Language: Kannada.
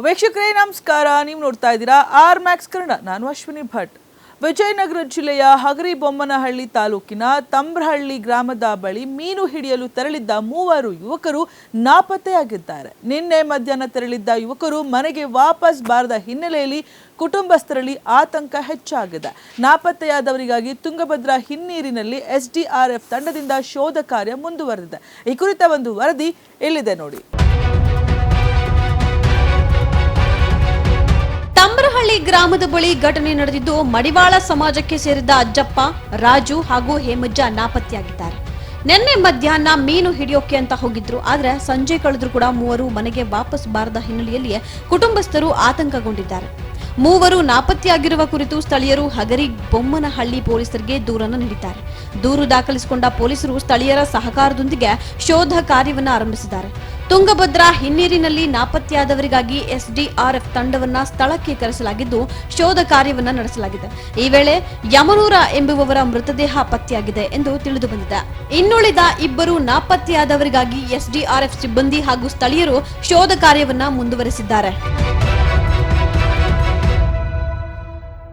ವೀಕ್ಷಕರೇ ನಮಸ್ಕಾರ. ನೀವು ನೋಡ್ತಾ ಇದ್ದೀರಾ ಆರ್ ಮ್ಯಾಕ್ಸ್ ಕನ್ನಡ. ನಾನು ಅಶ್ವಿನಿ ಭಟ್. ವಿಜಯನಗರ ಜಿಲ್ಲೆಯ ಹಗರಿಬೊಮ್ಮನಹಳ್ಳಿ ತಾಲೂಕಿನ ತಂಬ್ರಹಳ್ಳಿ ಗ್ರಾಮದ ಬಳಿ ಮೀನು ಹಿಡಿಯಲು ತೆರಳಿದ್ದ 3 ಯುವಕರು ನಾಪತ್ತೆಯಾಗಿದ್ದಾರೆ. ನಿನ್ನೆ ಮಧ್ಯಾಹ್ನ ತೆರಳಿದ್ದ ಯುವಕರು ಮನೆಗೆ ವಾಪಸ್ ಬಾರದ ಹಿನ್ನೆಲೆಯಲ್ಲಿ ಕುಟುಂಬಸ್ಥರಲ್ಲಿ ಆತಂಕ ಹೆಚ್ಚಾಗಿದೆ. ನಾಪತ್ತೆಯಾದವರಿಗಾಗಿ ತುಂಗಭದ್ರಾ ಹಿನ್ನೀರಿನಲ್ಲಿ SDRF ತಂಡದಿಂದ ಶೋಧ ಕಾರ್ಯ ಮುಂದುವರೆದಿದೆ. ಈ ಕುರಿತ ಒಂದು ವರದಿ ಇಲ್ಲಿದೆ ನೋಡಿ. ತಂಬ್ರಹಳ್ಳಿ ಗ್ರಾಮದ ಬಳಿ ಘಟನೆ ನಡೆದಿದ್ದು, ಮಡಿವಾಳ ಸಮಾಜಕ್ಕೆ ಸೇರಿದ ಅಜ್ಜಪ್ಪ, ರಾಜು ಹಾಗೂ ಹೇಮಜ್ಜ ನಾಪತ್ತೆಯಾಗಿದ್ದಾರೆ. ನಿನ್ನೆ ಮಧ್ಯಾಹ್ನ ಮೀನು ಹಿಡಿಯೋಕೆ ಅಂತ ಹೋಗಿದ್ರು. ಆದ್ರೆ ಸಂಜೆ ಕಳೆದ್ರು ಕೂಡ 3 ಮನೆಗೆ ವಾಪಸ್ ಬಾರದ ಹಿನ್ನೆಲೆಯಲ್ಲಿ ಕುಟುಂಬಸ್ಥರು ಆತಂಕಗೊಂಡಿದ್ದಾರೆ. 3 ನಾಪತ್ತೆಯಾಗಿರುವ ಕುರಿತು ಸ್ಥಳೀಯರು ಹಗರಿಬೊಮ್ಮನಹಳ್ಳಿ ಪೊಲೀಸರಿಗೆ ದೂರನ್ನು ನೀಡಿದ್ದಾರೆ. ದೂರು ದಾಖಲಿಸಿಕೊಂಡ ಪೊಲೀಸರು ಸ್ಥಳೀಯರ ಸಹಕಾರದೊಂದಿಗೆ ಶೋಧ ಕಾರ್ಯವನ್ನು ಆರಂಭಿಸಿದ್ದಾರೆ. ತುಂಗಭದ್ರಾ ಹಿನ್ನೀರಿನಲ್ಲಿ ನಾಪತ್ತೆಯಾದವರಿಗಾಗಿ SDRF ತಂಡವನ್ನ ಸ್ಥಳಕ್ಕೆ ಕರೆಸಲಾಗಿದ್ದು ಶೋಧ ಕಾರ್ಯವನ್ನ ನಡೆಸಲಾಗಿದೆ. ಈ ವೇಳೆ ಯಮನೂರ ಎಂಬುವವರ ಮೃತದೇಹ ಪತ್ತೆಯಾಗಿದೆ ಎಂದು ತಿಳಿದು ಬಂದಿದೆ. ಇನ್ನುಳಿದ 2 ನಾಪತ್ತೆಯಾದವರಿಗಾಗಿ SDRF ಸಿಬ್ಬಂದಿ ಹಾಗೂ ಸ್ಥಳೀಯರು ಶೋಧ ಕಾರ್ಯವನ್ನ ಮುಂದುವರೆಸಿದ್ದಾರೆ.